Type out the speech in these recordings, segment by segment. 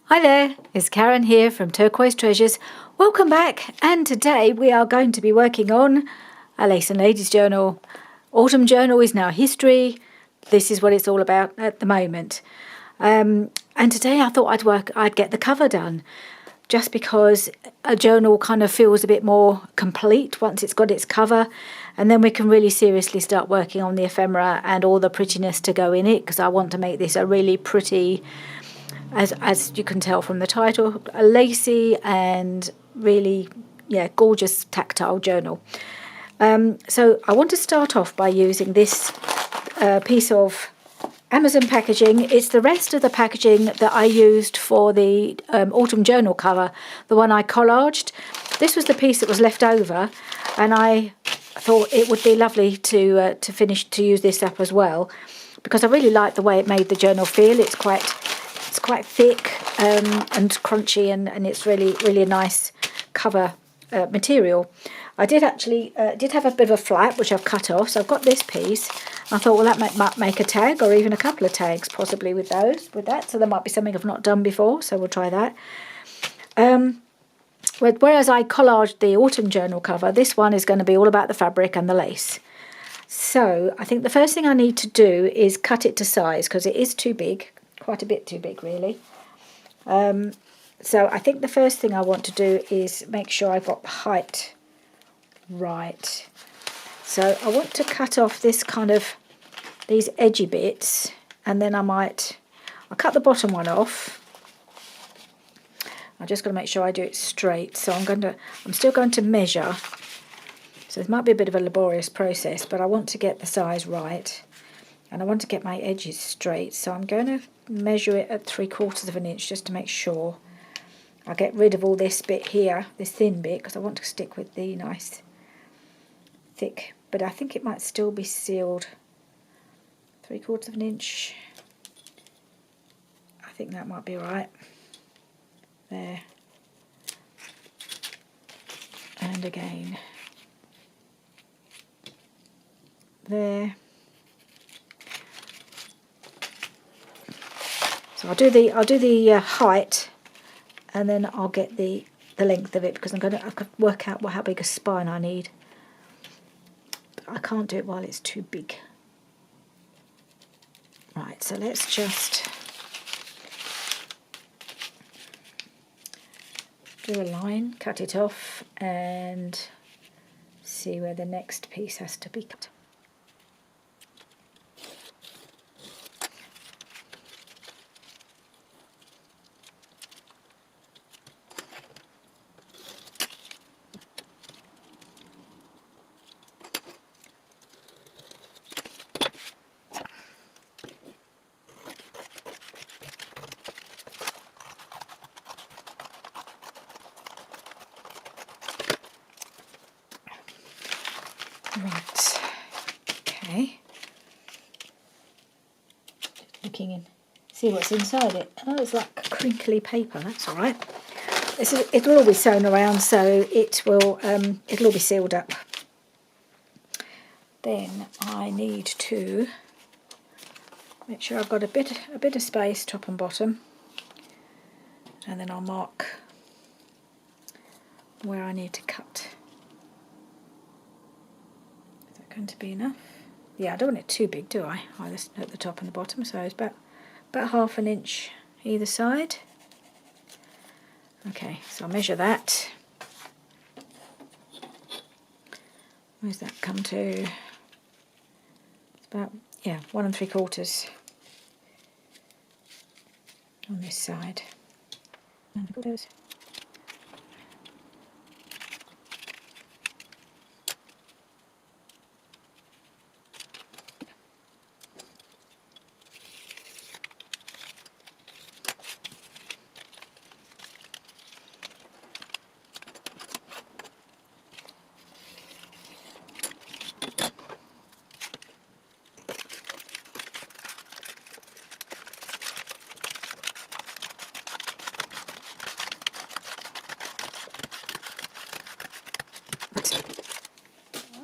Hi there, it's Karen here from Turquoise Treasures. Welcome back, and today we are going to be working on a Lace and Ladies journal. Autumn journal is now history. This is what it's all about at the moment. And today I thought I'd get the cover done, just because a journal kind of feels a bit more complete once it's got its cover, and then we can really seriously start working on the ephemera and all the prettiness to go in it, because I want to make this a really pretty, as you can tell from the title, a lacy and really, gorgeous tactile journal. So I want to start off by using this piece of Amazon packaging. It's the rest of the packaging that I used for the autumn journal cover, the one I collaged. This was the piece that was left over, and I thought it would be lovely to use this up as well, because I really like the way it made the journal feel. It's quite thick and crunchy, and it's really a nice cover material. I did actually have a bit of a flap which I've cut off, so I've got this piece. I thought, well, that might make a tag, or even a couple of tags possibly with that. So there might be something I've not done before, so we'll try that. Whereas I collaged the autumn journal cover, this one is going to be all about the fabric and the lace. So I think the first thing I need to do is cut it to size, because it is too big. Quite a bit too big, really. So I think the first thing I want to do is make sure I've got the height right. So I want to cut off these edgy bits, and then I'll cut the bottom one off. I'm just going to make sure I do it straight. So I'm still going to measure. So it might be a bit of a laborious process, but I want to get the size right. And I want to get my edges straight, so I'm going to measure it at 3/4 of an inch just to make sure. I'll get rid of all this bit here, this thin bit, because I want to stick with the nice thick, but I think it might still be sealed. 3/4 of an inch. I think that might be right. There. And again. There. So I'll do the height, and then I'll get the length of it, because I can work out how big a spine I need. But I can't do it while it's too big. Right, so let's just do a line, cut it off, and see where the next piece has to be cut. Right, okay. Just looking in, see what's inside it. Oh, it's like crinkly paper. That's all right. It'll all be sewn around, so it'll all be sealed up. Then I need to make sure I've got a bit of space top and bottom, and then I'll mark where I need to cut. Going to be enough? Yeah, I don't want it too big, do I? Either at the top and the bottom, so it's about 1/2 an inch either side. Okay, so I'll measure that. Where's that come to? It's about 1 3/4 on this side.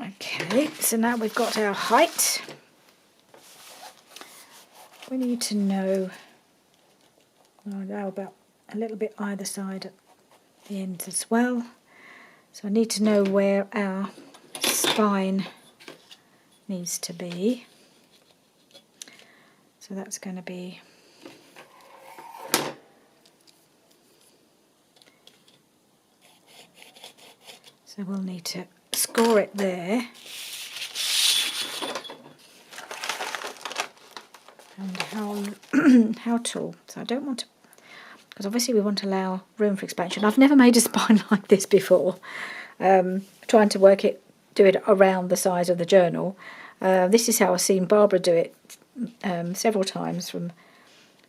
Okay, so now we've got our height. We need to know about a little bit either side at the ends as well. So I need to know where our spine needs to be. So that's going to be so we'll need to score it there. And how tall? So I don't want to, because obviously we want to allow room for expansion. I've never made a spine like this before. Trying to do it around the size of the journal. This is how I've seen Barbara do it several times from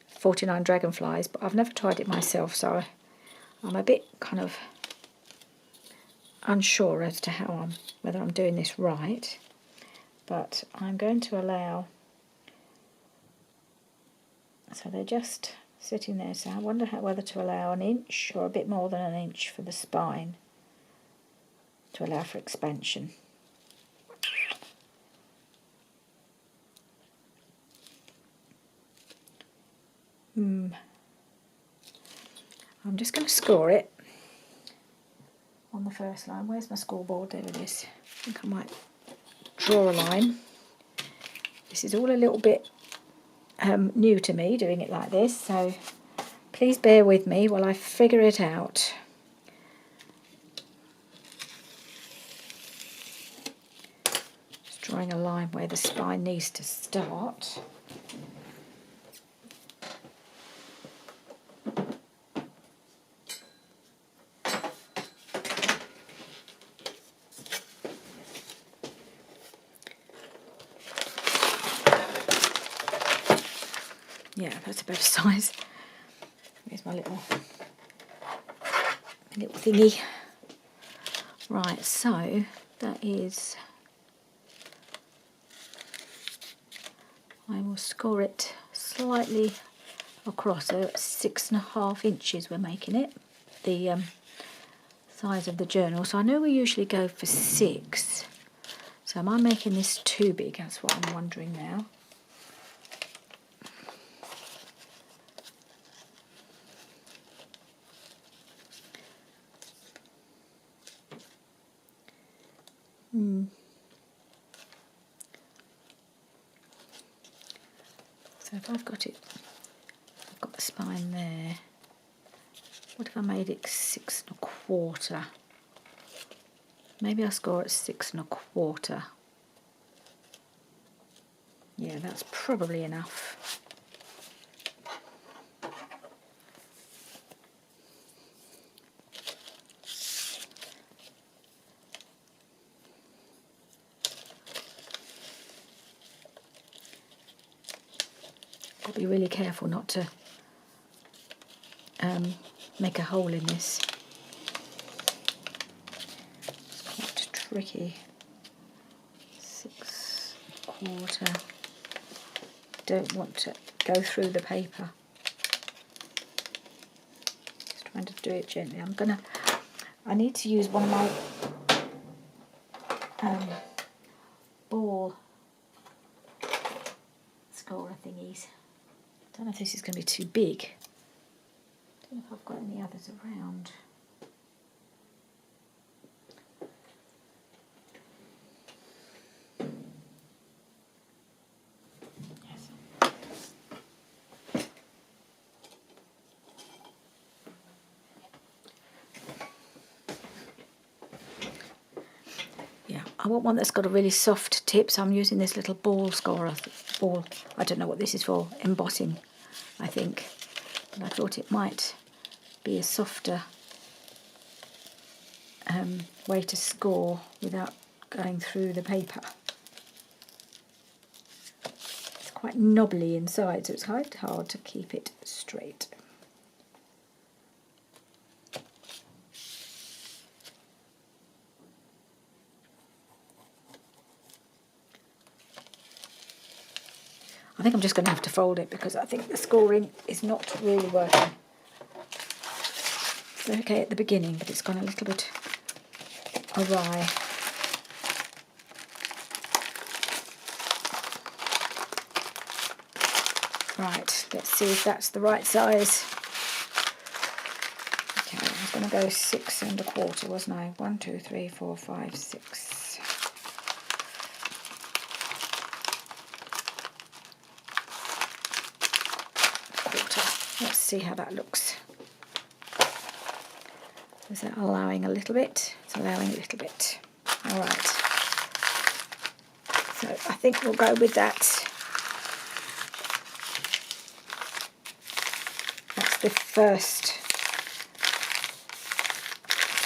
49 Dragonflies, but I've never tried it myself, so I'm a bit kind of unsure as to whether I'm doing this right. But I'm going to allow, so they're just sitting there, so I wonder whether to allow an inch or a bit more than an inch for the spine to allow for expansion. I'm just going to score it on the first line. Where's my scoreboard? There it is. I think I might draw a line. This is all a little bit new to me, doing it like this, so please bear with me while I figure it out. Just drawing a line where the spine needs to start. Yeah, that's a better size. Here's my little thingy. Right, so that is, I will score it slightly across, so it's 6.5 inches we're making it, the size of the journal. So I know we usually go for 6. So am I making this too big? That's what I'm wondering now. So if I've got the spine there. What if I made it 6.25? Maybe I'll score at 6.25. Yeah, that's probably enough. I'll be really careful not to make a hole in this. It's quite tricky. 6.25. Don't want to go through the paper. Just trying to do it gently. I need to use one of my ball scorer thingies. I don't know if this is going to be too big. I don't know if I've got any others around. Yes. Yeah, I want one that's got a really soft tip, so I'm using this little ball scorer. I don't know what this is for, embossing, I think. But I thought it might be a softer way to score without going through the paper. It's quite knobbly inside, so it's quite hard to keep it straight. I think I'm just going to have to fold it because I think the scoring is not really working. It's okay at the beginning, but it's gone a little bit awry. Right, let's see if that's the right size. going to go 6 1/4, wasn't I? 1, 2, 3, 4, 5, 6. Quarter. Let's see how that looks. Is that allowing a little bit? It's allowing a little bit. All right. So I think we'll go with that. That's the first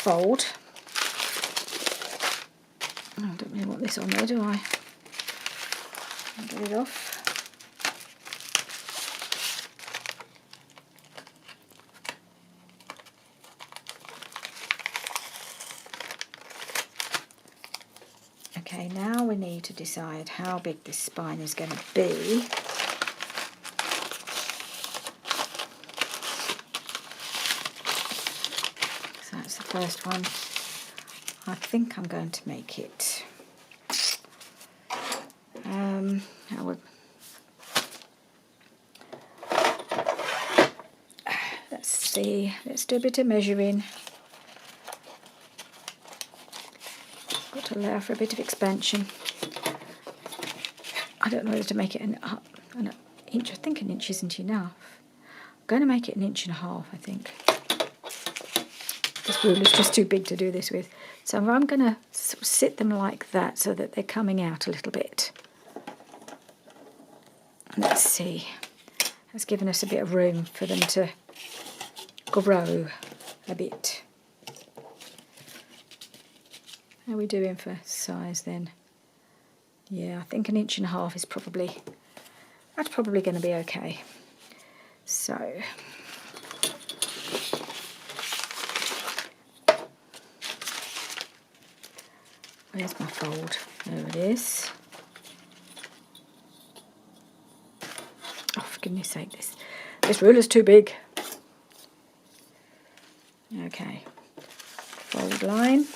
fold. Oh, I don't really want this on there, do I? I'll get it off. Okay, now we need to decide how big this spine is going to be. So that's the first one. I think I'm going to make it. Let's see. Let's do a bit of measuring. Got to allow for a bit of expansion. I don't know whether to make it an inch. I think an inch isn't enough. I'm going to make it 1.5 inches, I think. This ruler's just too big to do this with. So I'm going to sort of sit them like that so that they're coming out a little bit. Let's see. That's given us a bit of room for them to grow a bit. How are we doing for size then? Yeah, I think 1.5 inches is probably, that's probably going to be okay. So, where's my fold? There it is. Oh, for goodness sake, this ruler's too big. Okay, fold line,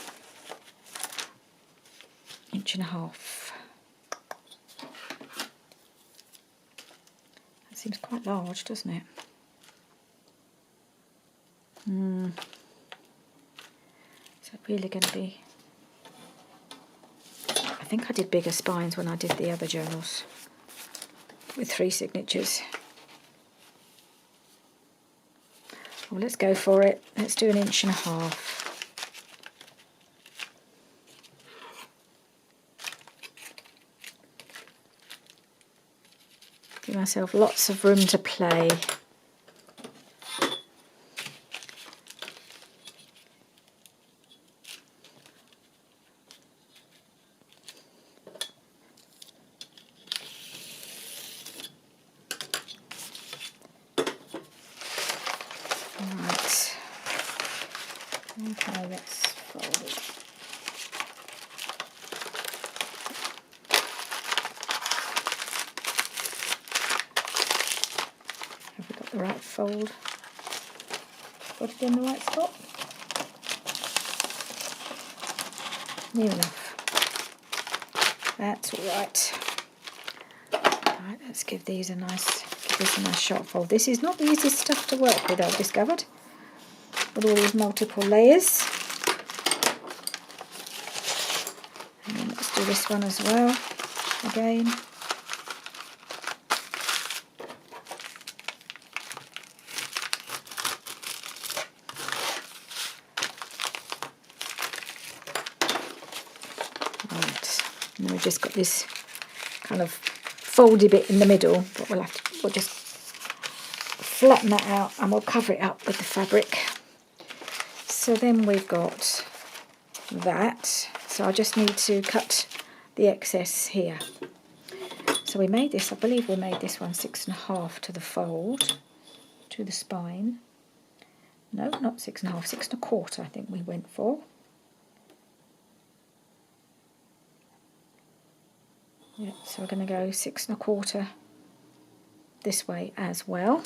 1.5 inches. That seems quite large, doesn't it? Is that really going to be... I think I did bigger spines when I did the other journals with 3 signatures. Well, let's go for it. Let's do 1.5 inches. Give myself lots of room to play. Right. Okay, let's fold it. Have we got the right fold? Got it in the right spot? Near enough. That's all right. Right, let's give this a nice sharp fold. This is not the easiest stuff to work with, I've discovered, with all these multiple layers. And then let's do this one as well, again. Right, and then we've just got this kind of foldy bit in the middle, but we'll just flatten that out and we'll cover it up with the fabric. So then we've got that. So I just need to cut the excess here. So we made this, I believe we made this one 6.5 to the fold, to the spine. No, not 6.5, 6.25 I think we went for. Yeah, so we're going to go 6.25 this way as well.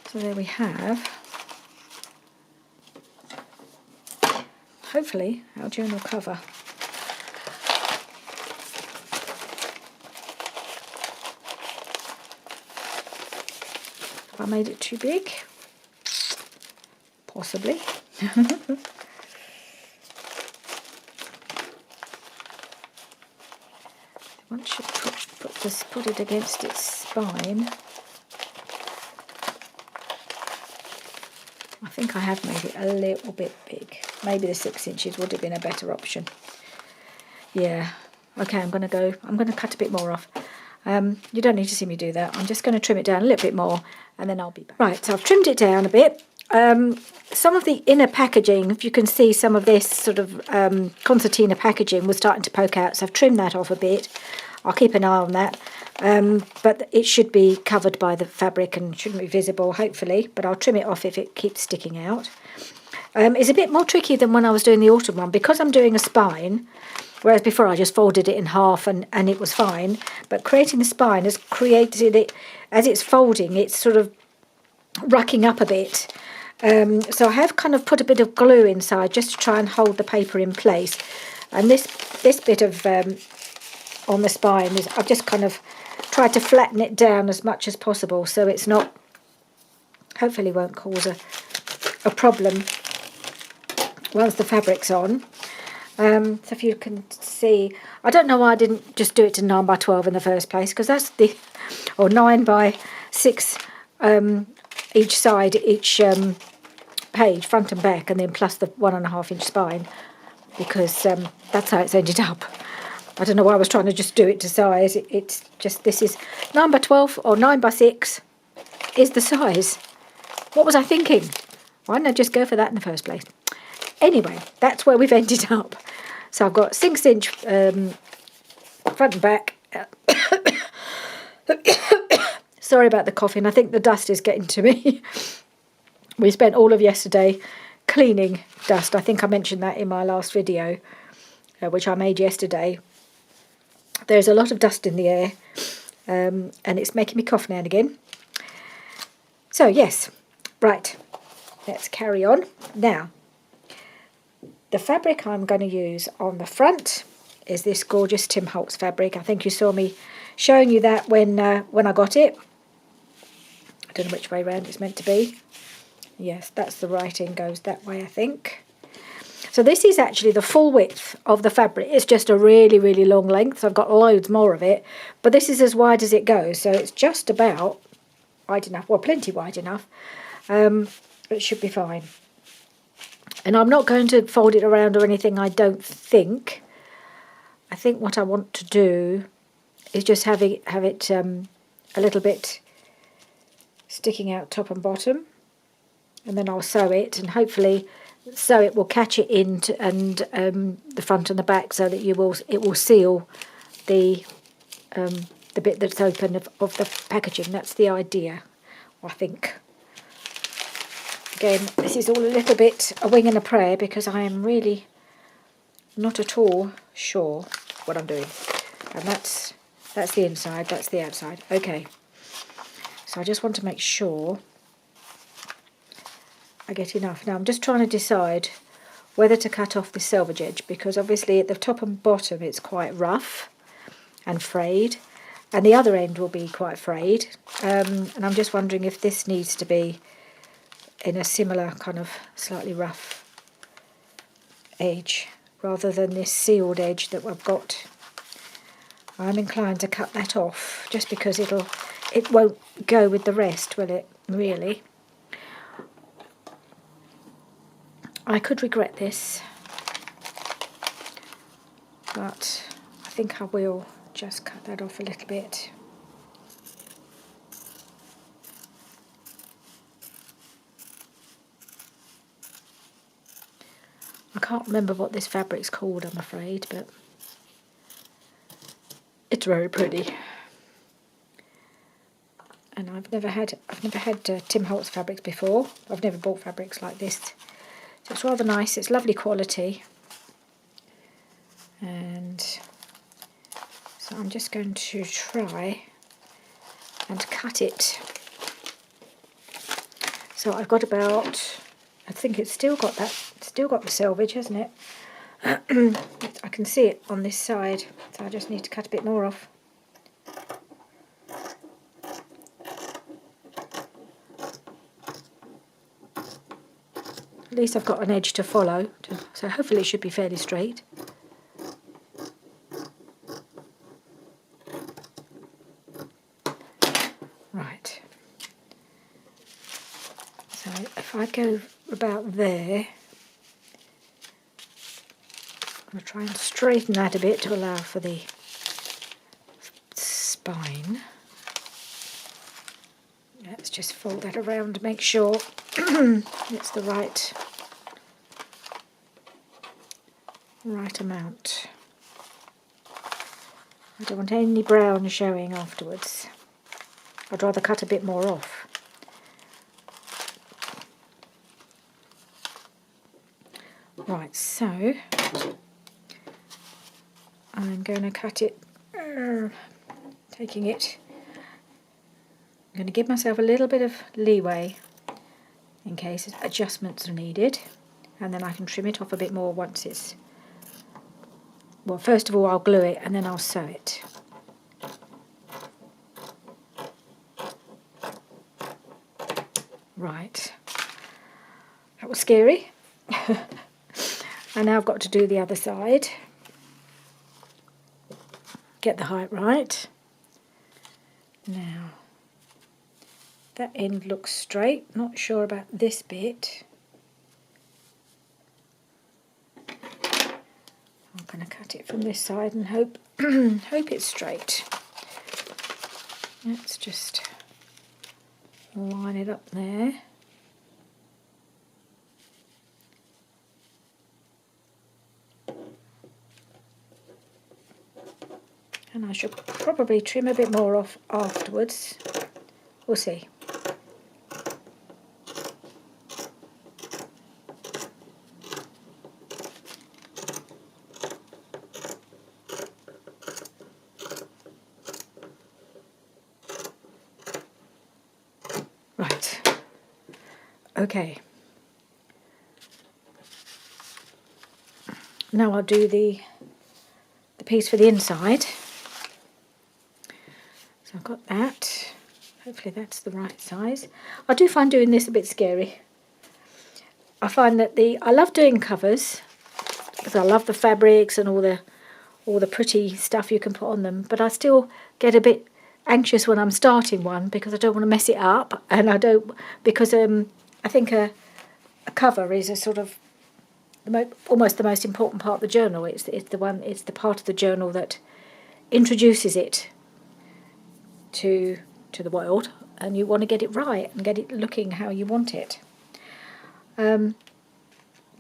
So there we have, hopefully, our journal cover. Have I made it too big? Possibly. Once you put it against its spine, I think I have made it a little bit big. Maybe the 6 inches would have been a better option. Yeah. Okay, I'm going to cut a bit more off. You don't need to see me do that. I'm just going to trim it down a little bit more and then I'll be back. Right, so I've trimmed it down a bit. Some of the inner packaging, if you can see some of this sort of concertina packaging was starting to poke out, so I've trimmed that off a bit. I'll keep an eye on that. But it should be covered by the fabric and shouldn't be visible, hopefully, but I'll trim it off if it keeps sticking out. It's a bit more tricky than when I was doing the autumn one, because I'm doing a spine, whereas before I just folded it in half and it was fine. But creating the spine has created it, as it's folding, it's sort of rucking up a bit. So I have kind of put a bit of glue inside just to try and hold the paper in place. And this bit of on the spine is, I've just kind of tried to flatten it down as much as possible so it's not, hopefully won't cause a problem once the fabric's on. So if you can see, I don't know why I didn't just do it to 9 by 12 in the first place, because that's or 9 by 6 each side, each page, front and back, and then plus the 1.5 inch spine, because that's how it's ended up. I don't know why I was trying to just do it to size. It's just, this is 9 by 12 or 9 by 6 is the size. What was I thinking? Why didn't I just go for that in the first place? Anyway, that's where we've ended up. So I've got 6 inch front and back. Sorry about the coughing. I think the dust is getting to me. We spent all of yesterday cleaning dust. I think I mentioned that in my last video, which I made yesterday. There's a lot of dust in the air, and it's making me cough now and again. So yes, right, let's carry on. Now, the fabric I'm going to use on the front is this gorgeous Tim Holtz fabric. I think you saw me showing you that when I got it. I don't know which way round it's meant to be. Yes, that's the writing goes that way, I think. So this is actually the full width of the fabric. It's just a really, really long length. So I've got loads more of it. But this is as wide as it goes. So it's just about wide enough. Well, plenty wide enough. It should be fine. And I'm not going to fold it around or anything, I don't think. I think what I want to do is just have it a little bit sticking out top and bottom. And then I'll sew it, and hopefully so it will catch it in and the front and the back, so that it will seal the bit that's open of the packaging. That's the idea, I think. Again, this is all a little bit a wing and a prayer, because I am really not at all sure what I'm doing. And that's the inside, that's the outside. Okay, so I just want to make sure I get enough. Now I'm just trying to decide whether to cut off the selvage edge, because obviously at the top and bottom it's quite rough and frayed, and the other end will be quite frayed, and I'm just wondering if this needs to be in a similar kind of slightly rough edge rather than this sealed edge that I've got. I'm inclined to cut that off just because it won't go with the rest, will it, really? I could regret this, but I think I will just cut that off a little bit. I can't remember what this fabric's called, I'm afraid, but it's very pretty. And I've never had Tim Holtz fabrics before. I've never bought fabrics like this. So it's rather nice. It's lovely quality. And so I'm just going to try and cut it So I've got about, I think it's still got the selvage, hasn't it? I can see it on this side, so I just need to cut a bit more off. At least I've got an edge to follow, so hopefully it should be fairly straight. Right. So if I go about there, I'm going to try and straighten that a bit to allow for the spine. Let's just fold that around to make sure it's the right amount. I don't want any brown showing afterwards. I'd rather cut a bit more off. Right, so I'm going to cut it, taking it. I'm going to give myself a little bit of leeway in case adjustments are needed, and then I can trim it off a bit more once it's, well, first of all I'll glue it and then I'll sew it. Right, that was scary. And now I've got to do the other side. Get the height right. Now, that end looks straight, not sure about this bit. I'm going to cut it from this side and hope it's straight. Let's just line it up there. And I should probably trim a bit more off afterwards. We'll see. Right. Okay. Now I'll do the piece for the inside. So I've got that. Hopefully that's the right size. I do find doing this a bit scary. I find that I love doing covers because I love the fabrics and all the pretty stuff you can put on them, but I still get a bit anxious when I'm starting one because I don't want to mess it up, and I think a cover is a sort of almost the most important part of the journal. It's the part of the journal that introduces it to the world, and you want to get it right and get it looking how you want it.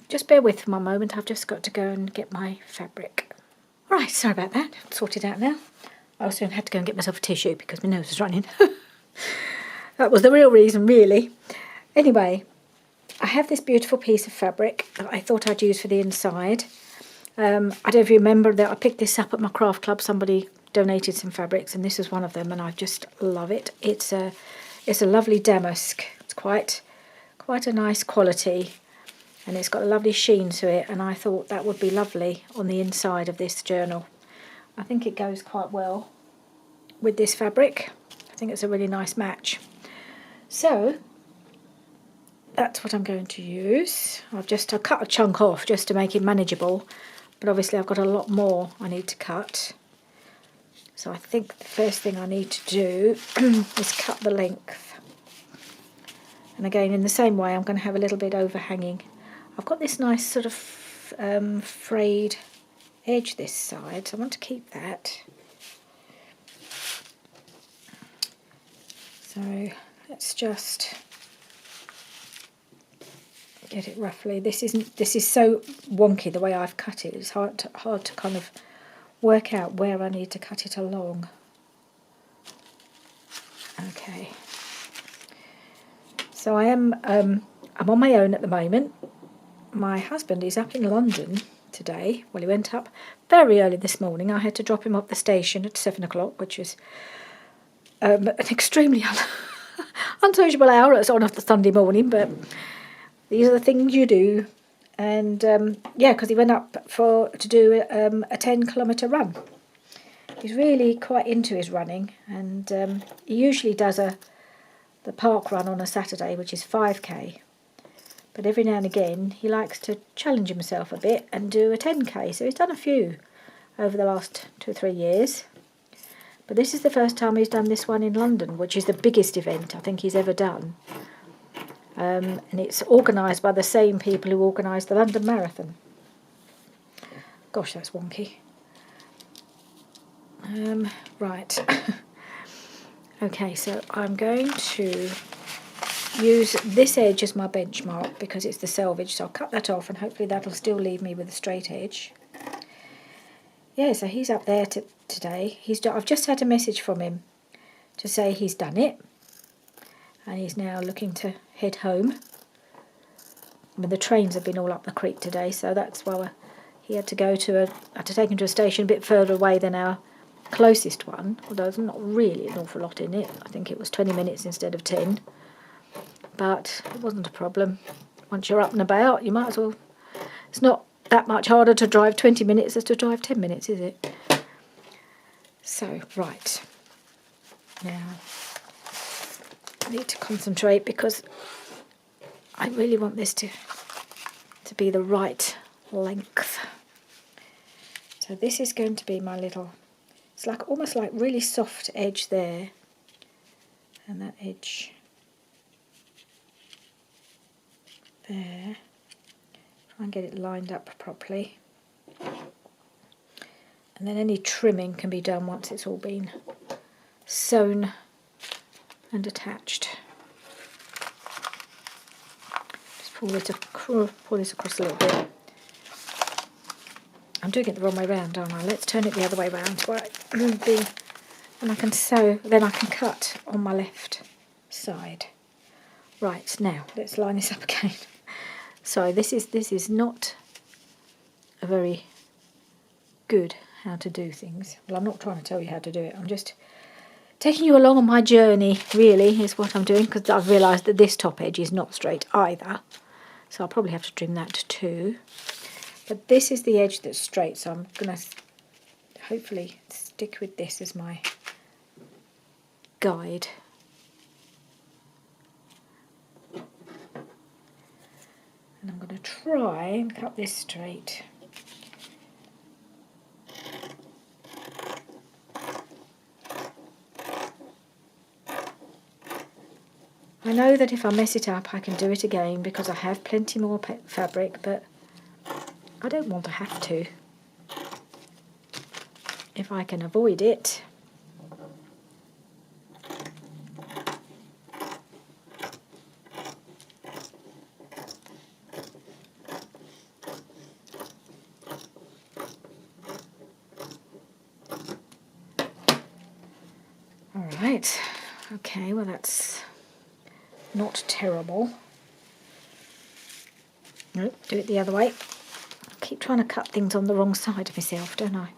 Just bear with me a moment. I've just got to go and get my fabric. All right, sorry about that. Sorted out now. I also had to go and get myself a tissue because my nose was running. That was the real reason, really. Anyway, I have this beautiful piece of fabric that I thought I'd use for the inside. I don't know if you remember that I picked this up at my craft club. Somebody donated some fabrics, and this is one of them, and I just love it. It's a lovely damask. It's quite a nice quality, and it's got a lovely sheen to it, and I thought that would be lovely on the inside of this journal. I think it goes quite well with this fabric. I think it's a really nice match. So that's what I'm going to use. I'll cut a chunk off just to make it manageable, but obviously I've got a lot more I need to cut. So I think the first thing I need to do is cut the length. And again, in the same way, I'm going to have a little bit overhanging. I've got this nice sort of frayed edge this side, so I want to keep that. So let's just get it roughly. This is so wonky the way I've cut it. It's hard to kind of work out where I need to cut it along. Okay. So I'm on my own at the moment. My husband is up in London today. Well, he went up very early this morning. I had to drop him up the station at 7 o'clock, which was an extremely unsociable hour. It's on a Sunday morning, but these are the things you do. And yeah, because he went up to do a 10-kilometre run. He's really quite into his running, and he usually does the park run on a Saturday, which is 5k. But every now and again, he likes to challenge himself a bit and do a 10k. So he's done a few over the last 2 or 3 years. But this is the first time he's done this one in London, which is the biggest event I think he's ever done. And it's organised by the same people who organised the London Marathon. Gosh, that's wonky. Right. Okay, so I'm going to use this edge as my benchmark because it's the selvage, so I'll cut that off and hopefully that'll still leave me with a straight edge. Yeah, so he's up there today. I've just had a message from him to say he's done it, and he's now looking to head home. I mean, the trains have been all up the creek today, so that's why he had to take him to a station a bit further away than our closest one, although there's not really an awful lot in it. I think it was 20 minutes instead of 10, but it wasn't a problem. Once you're up and about, you might as well. It's not that much harder to drive 20 minutes as to drive 10 minutes, is it? So, right. Now, I need to concentrate because I really want this to be the right length. So this is going to be my little, it's like almost like really soft edge there, and that edge there. Try and get it lined up properly. And then any trimming can be done once it's all been sewn and attached. Just pull this across a little bit. I'm doing it the wrong way round, aren't I? Let's turn it the other way round where and I can sew, then I can cut on my left side. Right, now let's line this up again. So this is not a very good how to do things. Well, I'm not trying to tell you how to do it. I'm just taking you along on my journey, really, is what I'm doing, because I've realised that this top edge is not straight either. So I'll probably have to trim that too. But this is the edge that's straight, so I'm going to hopefully stick with this as my guide. And I'm going to try and cut this straight. I know that if I mess it up I can do it again because I have plenty more fabric, but I don't want to have to. If I can avoid it. All right. Okay, well that's not terrible. Nope, do it the other way. I keep trying to cut things on the wrong side of myself, don't I?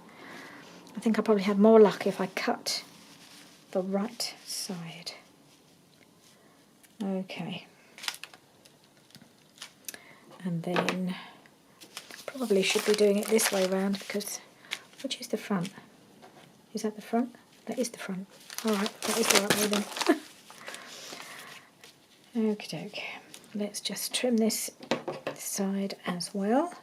I think I probably have more luck if I cut the right side. Okay. And then probably should be doing it this way around because which is the front? Is that the front? That is the front. Alright, that is the right way then. Okie doke. Let's just trim this side as well.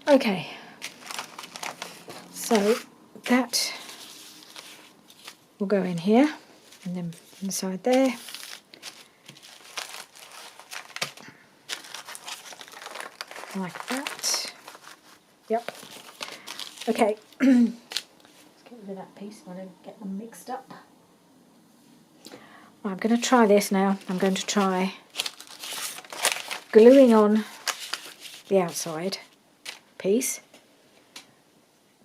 Okay, so that will go in here and then inside there. Like that. Yep. Okay, let's get rid of that piece so I don't get them mixed up. Well, I'm going to try this now. I'm going to try gluing on the outside piece.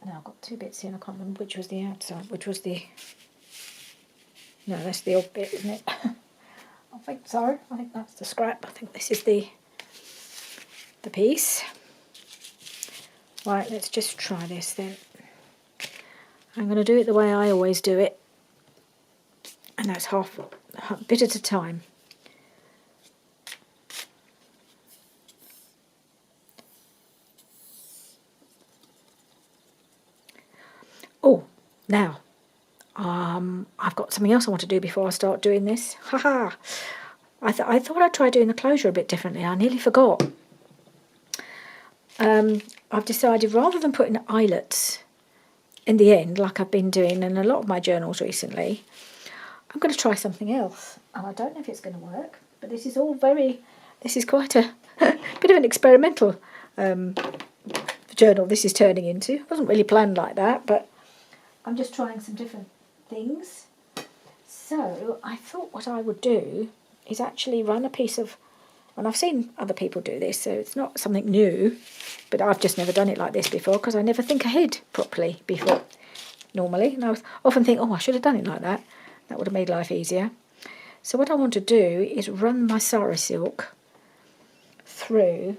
Now I've got two bits in, I can't remember which was the outside, which was the... No, that's the odd bit, isn't it? I think so. I think that's the scrap. I think this is the piece. Right, let's just try this then. I'm going to do it the way I always do it. And that's half a bit at a time. Oh, now, I've got something else I want to do before I start doing this. Haha! I thought I'd try doing the closure a bit differently. I nearly forgot. I've decided rather than putting eyelets in the end, like I've been doing in a lot of my journals recently, I'm going to try something else. And I don't know if it's going to work, but this is quite a bit of an experimental journal this is turning into. It wasn't really planned like that, but I'm just trying some different things. So I thought what I would do is actually run a piece of, and I've seen other people do this, so it's not something new, but I've just never done it like this before because I never think ahead properly before, normally. And I often think, oh, I should have done it like that. That would have made life easier. So what I want to do is run my Sari silk through,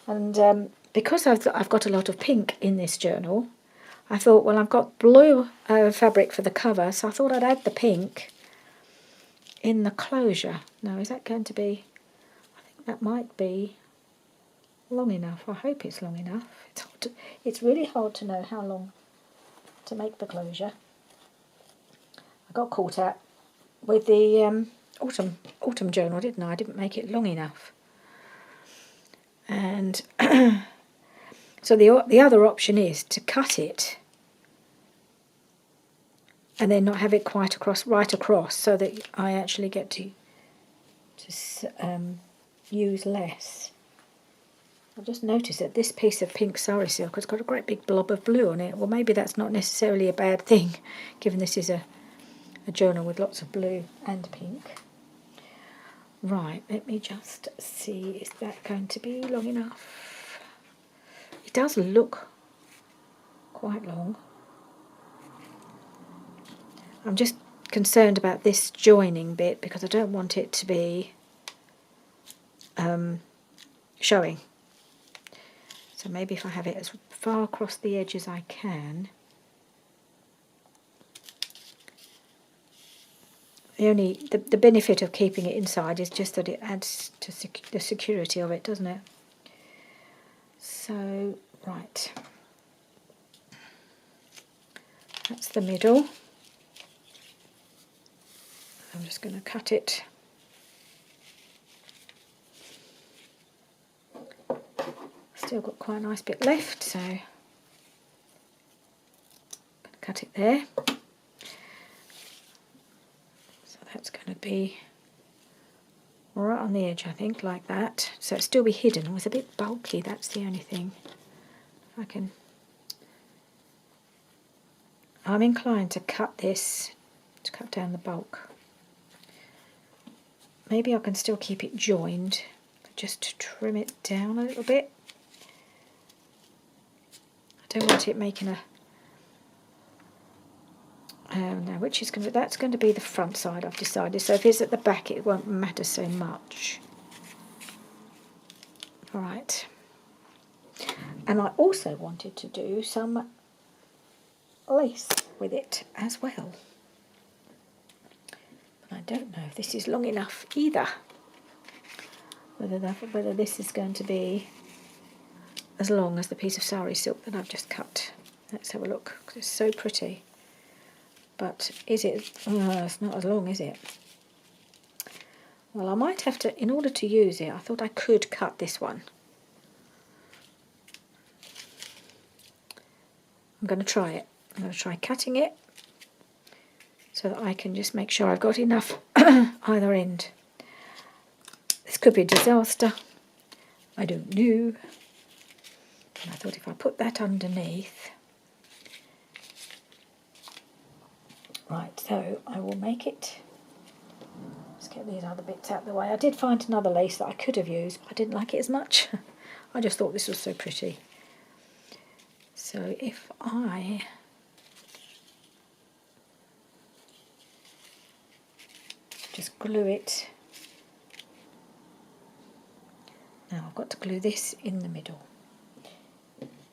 and because I've got a lot of pink in this journal, I thought, well, I've got blue fabric for the cover, so I thought I'd add the pink in the closure. Now, is that going to be... I think that might be long enough. I hope it's long enough. It's really hard to know how long to make the closure. I got caught out with the autumn journal, didn't I? I didn't make it long enough. And so the other option is to cut it and then not have it quite right across, so that I actually get to use less. I've just noticed that this piece of pink Sari silk has got a great big blob of blue on it. Well, maybe that's not necessarily a bad thing, given this is a journal with lots of blue and pink. Right, let me just see, is that going to be long enough? It does look quite long. I'm just concerned about this joining bit because I don't want it to be showing. So maybe if I have it as far across the edge as I can. The benefit of keeping it inside is just that it adds to the security of it, doesn't it? So, right. That's the middle. I'm just going to cut it. Still got quite a nice bit left, so I'm going to cut it there. So that's going to be right on the edge, I think, like that. So it'll still be hidden. It was a bit bulky, that's the only thing. If I can... I'm inclined to cut this, to cut down the bulk. Maybe I can still keep it joined, just to trim it down a little bit. I don't want it making a... now, which is that's going to be the front side, I've decided. So if it's at the back, it won't matter so much. All right. And I also wanted to do some lace with it as well. But I don't know if this is long enough either. Whether this is going to be as long as the piece of Sari silk that I've just cut. Let's have a look, because it's so pretty. But is it... it's not as long, is it? Well, I might have to, in order to use it, I thought I could cut this one. I'm going to try it. I'm going to try cutting it so that I can just make sure I've got enough either end. This could be a disaster. I don't know. And I thought if I put that underneath... Right, so I will make it. Let's get these other bits out of the way. I did find another lace that I could have used, but I didn't like it as much. I just thought this was so pretty. So if I just glue it, now I've got to glue this in the middle.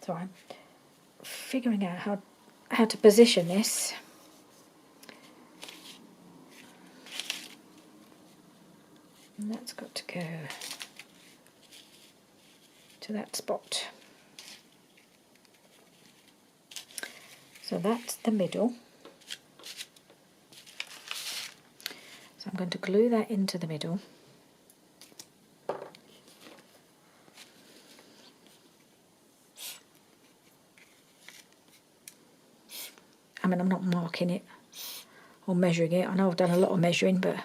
So I'm figuring out how to position this. And that's got to go to that spot. So that's the middle. So I'm going to glue that into the middle. I mean, I'm not marking it or measuring it. I know I've done a lot of measuring, but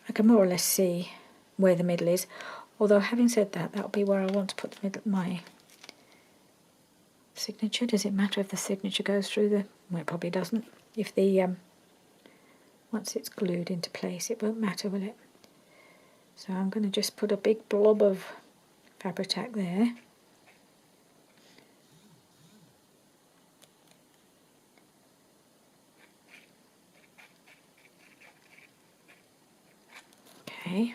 I can more or less see where the middle is. Although, having said that, that'll be where I want to put the middle, my signature. Does it matter if the signature goes through the... Well, it probably doesn't. If the... once it's glued into place, it won't matter, will it? So I'm going to just put a big blob of Fabri-Tac there. Okay.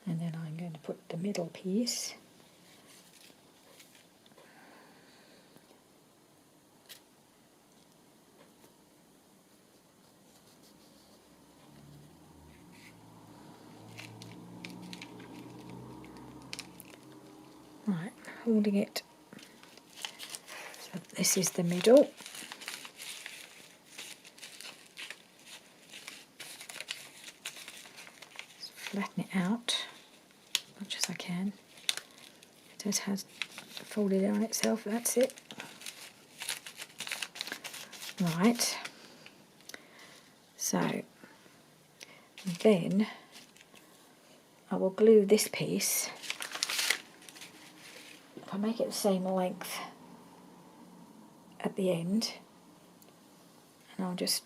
And then I'm going to put the middle piece. Right, holding it. So this is the middle. Just flatten it out as much as I can. It just has folded on itself, that's it. Right. So then I will glue this piece. If I make it the same length at the end, and I'll just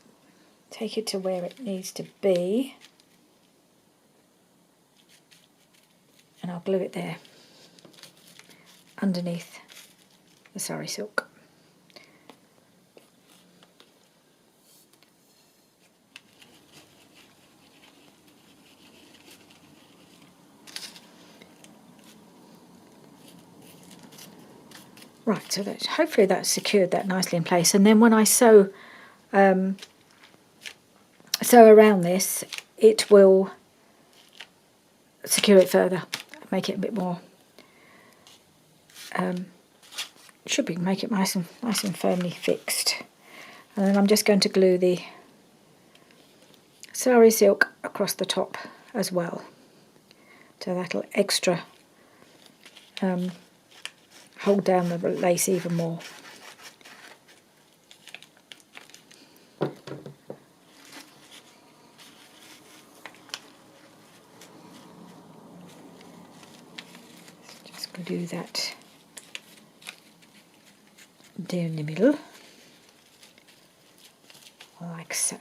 take it to where it needs to be, and I'll glue it there underneath the sari silk. Right, so that hopefully that's secured that nicely in place, and then when I sew around this, it will secure it further, make it a bit more. Should be make it nice and firmly fixed, and then I'm just going to glue the sari silk across the top as well, so that'll extra hold down the lace even more. Just glue that down the middle, like so.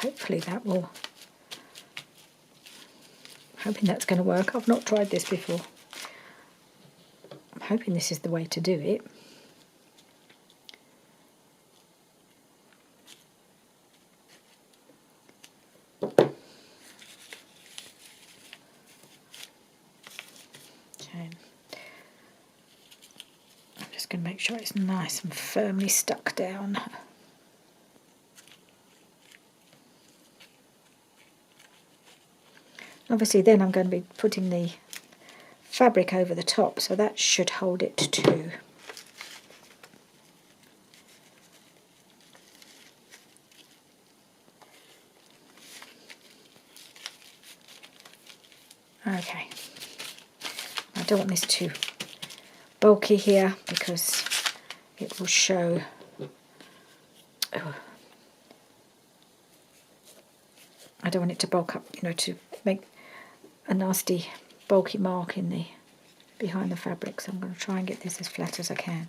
Hopefully that will... I'm hoping that's going to work. I've not tried this before. I'm hoping this is the way to do it. Okay. I'm just going to make sure it's nice and firmly stuck down. Obviously then I'm going to be putting the fabric over the top, so that should hold it too. Okay, I don't want this too bulky here because it will show. Oh, I don't want it to bulk up, you know, to make a nasty bulky mark in the behind the fabric, so I'm going to try and get this as flat as I can.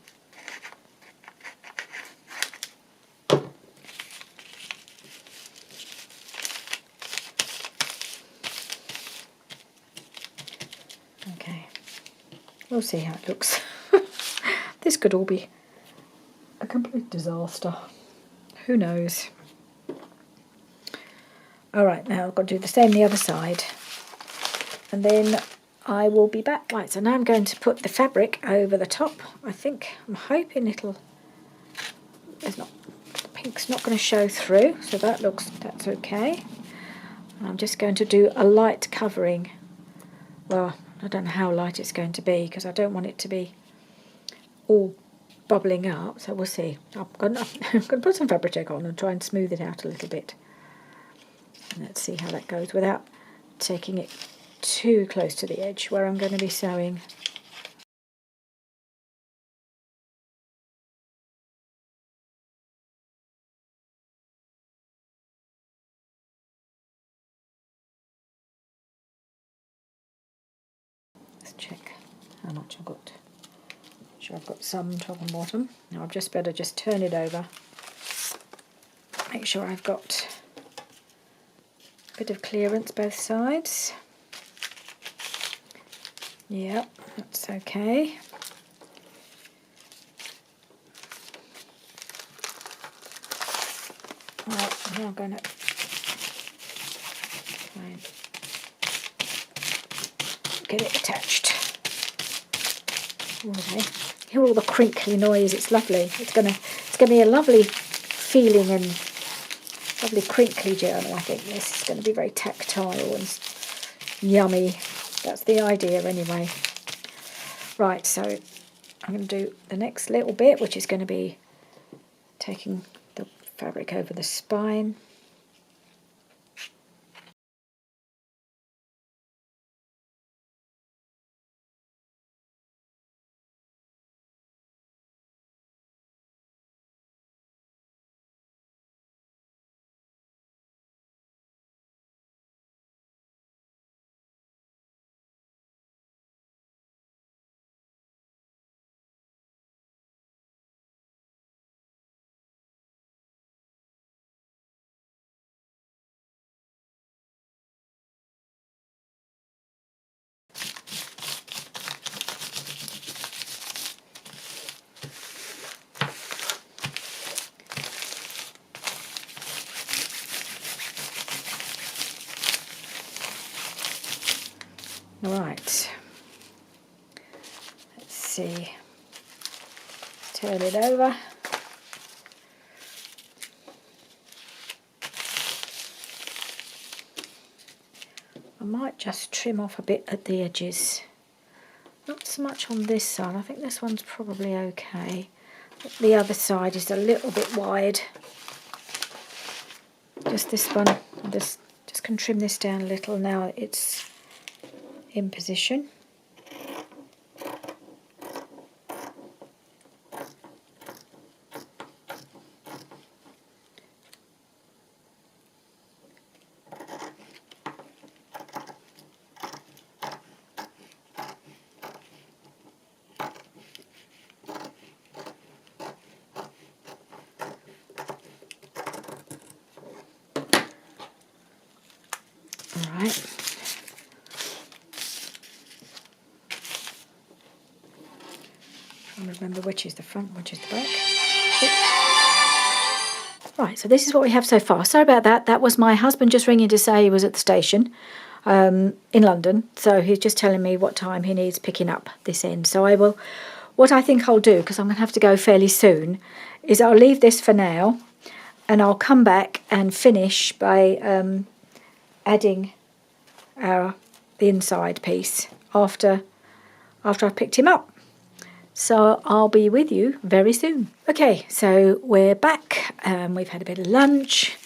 We'll see how it looks. This could all be a complete disaster. Who knows? Alright, now I've got to do the same the other side. And then I will be back. Right, so now I'm going to put the fabric over the top. I'm hoping the pink's not going to show through, so that's okay. And I'm just going to do a light covering. Well, I don't know how light it's going to be because I don't want it to be all bubbling up, so we'll see. I'm going to put some Fabri-Tac on and try and smooth it out a little bit. And let's see how that goes without taking it too close to the edge where I'm going to be sewing. Let's check how much I've got. Sure, I've got some top and bottom. Now I've just better just turn it over. Make sure I've got a bit of clearance both sides. Yep, that's okay. Right, now I'm going to try and get it attached. Okay. Hear all the crinkly noise. It's lovely. It's gonna be a lovely feeling and lovely crinkly journal. I think this is going to be very tactile and yummy. That's the idea anyway. Right, so I'm going to do the next little bit, which is going to be taking the fabric over the spine. Right, let's see, turn it over. I might just trim off a bit at the edges, not so much on this side. I think this one's probably okay. The other side is a little bit wide. Just this one, I just can trim this down a little now it's in position. All right. Trying to remember which is the front, which is the back. Right, so this is what we have so far. Sorry about that. That was my husband just ringing to say he was at the station in London. So he's just telling me what time he needs picking up this end. So what I think I'll do, because I'm going to have to go fairly soon, is I'll leave this for now and I'll come back and finish by adding the inside piece after I've picked him up. So I'll be with you very soon. Okay, so we're back. We've had a bit of lunch.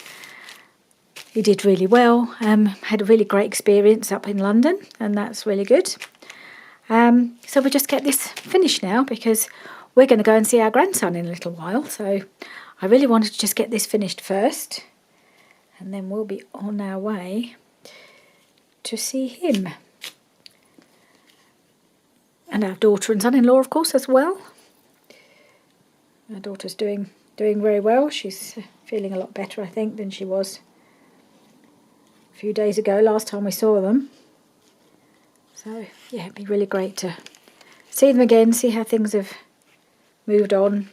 He did really well. Had a really great experience up in London, and that's really good. So we'll just get this finished now because we're going to go and see our grandson in a little while. So I really wanted to just get this finished first, and then we'll be on our way to see him. And our daughter and son-in-law, of course, as well. Our daughter's doing very well. She's feeling a lot better, I think, than she was a few days ago, last time we saw them. So, yeah, it'd be really great to see them again, see how things have moved on.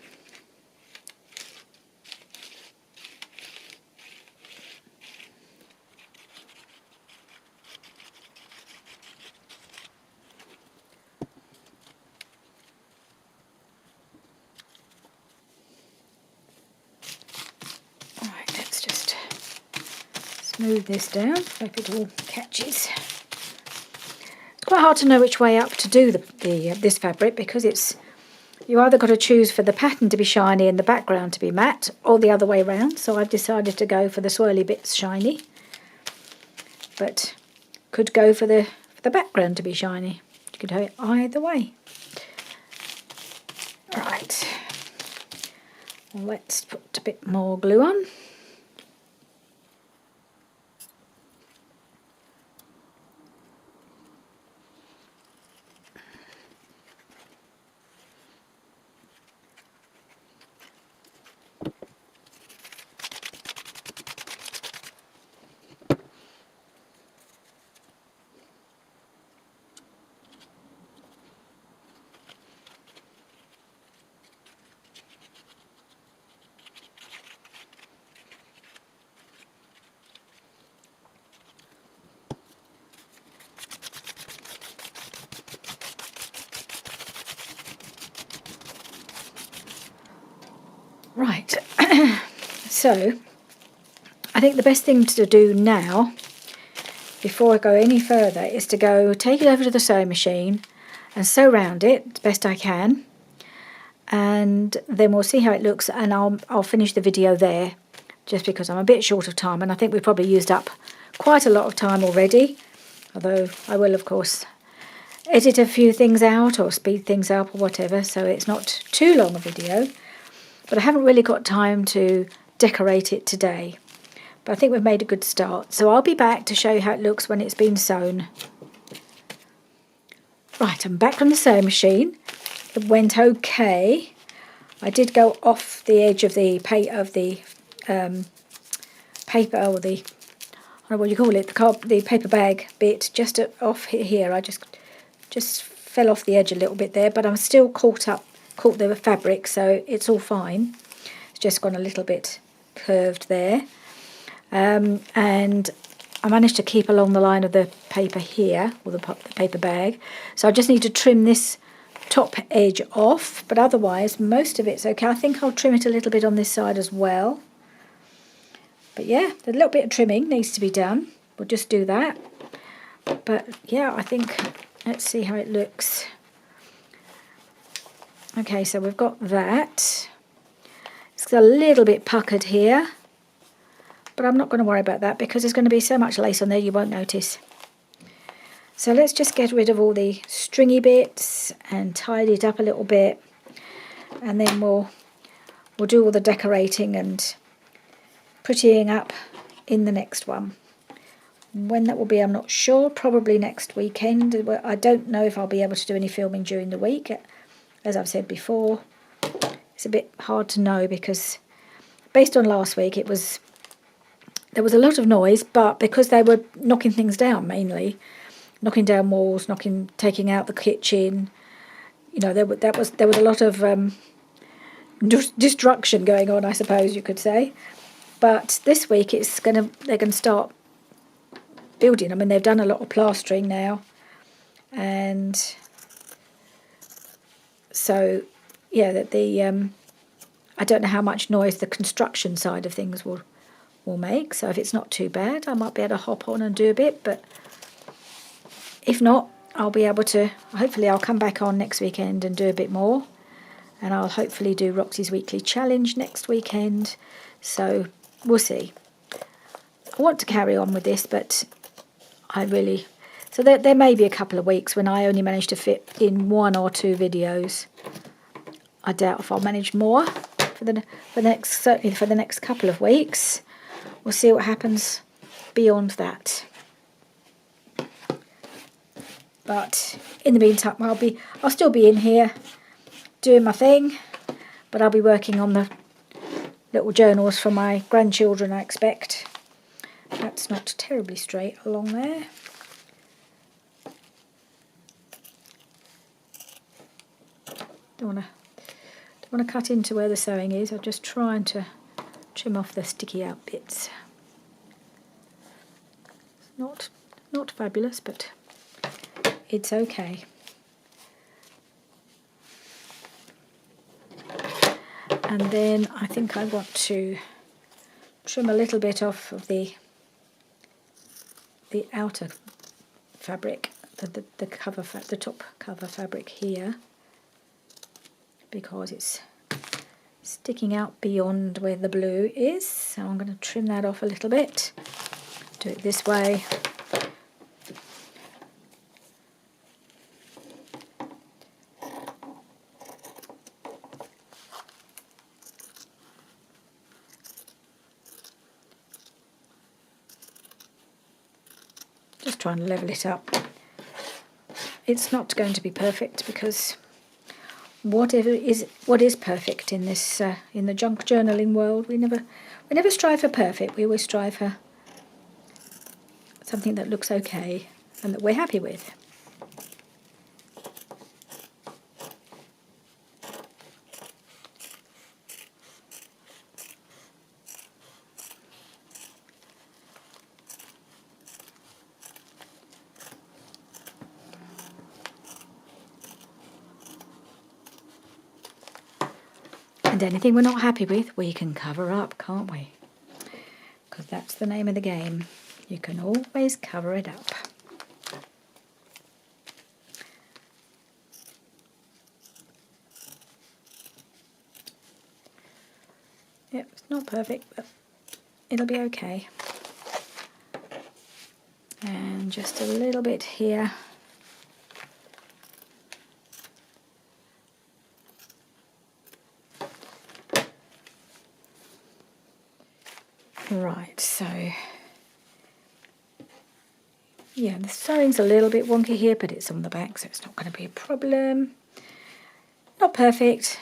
Alright, let's just smooth this down, hope it all catches. It's quite hard to know which way up to do this fabric, because you either got to choose for the pattern to be shiny and the background to be matte, or the other way around. So I've decided to go for the swirly bits shiny, but could go for the background to be shiny. You could do it either way. Right, let's put a bit more glue on. Right, so I think the best thing to do now, before I go any further, is to take it over to the sewing machine and sew round it as best I can, and then we'll see how it looks, and I'll finish the video there, just because I'm a bit short of time, and I think we've probably used up quite a lot of time already, although I will of course edit a few things out or speed things up or whatever, so it's not too long a video. But I haven't really got time to decorate it today. But I think we've made a good start. So I'll be back to show you how it looks when it's been sewn. Right, I'm back from the sewing machine. It went okay. I did go off the edge of the paper, or the I don't know what you call it, the paper bag bit, just off here. I just fell off the edge a little bit there, but I'm still caught the fabric, so it's all fine. It's just gone a little bit curved there, and I managed to keep along the line of the paper here, or the paper bag, so I just need to trim this top edge off, but otherwise most of it's okay. I think I'll trim it a little bit on this side as well, but yeah, a little bit of trimming needs to be done. We'll just do that, but yeah, I think, let's see how it looks. Okay, so we've got that. It's a little bit puckered here, but I'm not going to worry about that because there's going to be so much lace on there you won't notice. So let's just get rid of all the stringy bits and tidy it up a little bit, and then we'll do all the decorating and prettying up in the next one. When that will be, I'm not sure. Probably next weekend. I don't know if I'll be able to do any filming during the week. As I've said before, it's a bit hard to know because based on last week there was a lot of noise, but because they were knocking things down, mainly knocking down walls, taking out the kitchen, you know, there was a lot of destruction going on, I suppose you could say. But this week they're going to start building. I mean, they've done a lot of plastering now, and so, yeah, I don't know how much noise the construction side of things will make. So if it's not too bad, I might be able to hop on and do a bit. But if not, I'll be able to. Hopefully, I'll come back on next weekend and do a bit more. And I'll hopefully do Roxy's Weekly Challenge next weekend. So we'll see. I want to carry on with this, but so there may be a couple of weeks when I only manage to fit in 1 or 2 videos. I doubt if I'll manage more certainly for the next couple of weeks. We'll see what happens beyond that. But in the meantime, I'll still be in here doing my thing, but I'll be working on the little journals for my grandchildren, I expect. That's not terribly straight along there. don't want to cut into where the sewing is. I'm just trying to trim off the sticky out bits. It's not fabulous, but it's okay. And then I think I want to trim a little bit off of the outer fabric, the cover, the top cover fabric here, because it's sticking out beyond where the blue is. So I'm going to trim that off a little bit. Do it this way. Just trying to level it up. It's not going to be perfect because what is perfect in this in the junk journaling world? We never strive for perfect. We always strive for something that looks okay and that we're happy with. And anything we're not happy with, we can cover up, can't we? Because that's the name of the game. You can always cover it up. Yep, it's not perfect, but it'll be okay. And just a little bit here. Right, so yeah, the sewing's a little bit wonky here, but it's on the back, so it's not going to be a problem. Not perfect,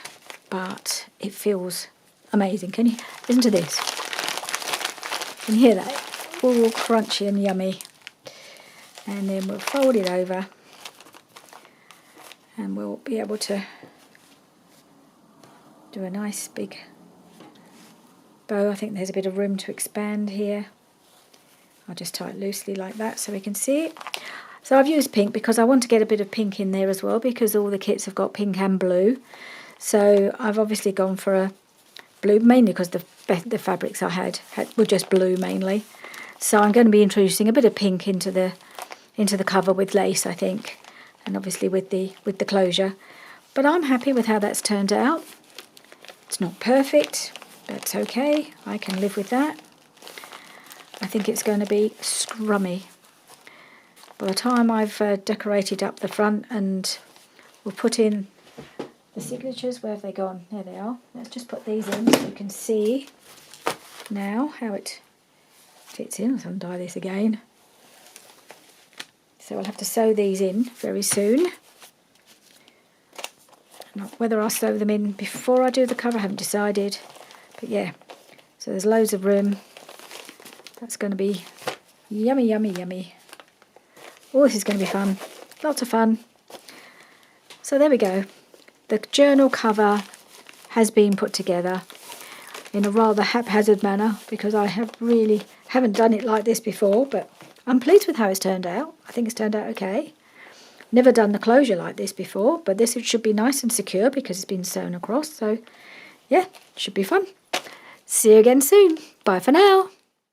but it feels amazing. Can you listen to this? Can you hear that? All crunchy and yummy. And then we'll fold it over and we'll be able to do a nice big bow. I think there's a bit of room to expand here. I'll just tie it loosely like that so we can see it. So I've used pink because I want to get a bit of pink in there as well, because all the kits have got pink and blue. So I've obviously gone for a blue, mainly because the fabrics I had were just blue mainly. So I'm going to be introducing a bit of pink into the cover with lace, I think, and obviously with the closure. But I'm happy with how that's turned out. It's not perfect. That's okay, I can live with that. I think it's going to be scrummy. By the time I've decorated up the front, and we'll put in the signatures, where have they gone? There they are. Let's just put these in so you can see now how it fits in. Let's undie this again. So I'll have to sew these in very soon. Not whether I'll sew them in before I do the cover, I haven't decided. But yeah, so there's loads of room. That's going to be yummy, yummy, yummy. Oh, this is going to be fun. Lots of fun. So there we go. The journal cover has been put together in a rather haphazard manner because I haven't done it like this before, but I'm pleased with how it's turned out. I think it's turned out okay. Never done the closure like this before, but this should be nice and secure because it's been sewn across. So yeah, it should be fun. See you again soon. Bye for now.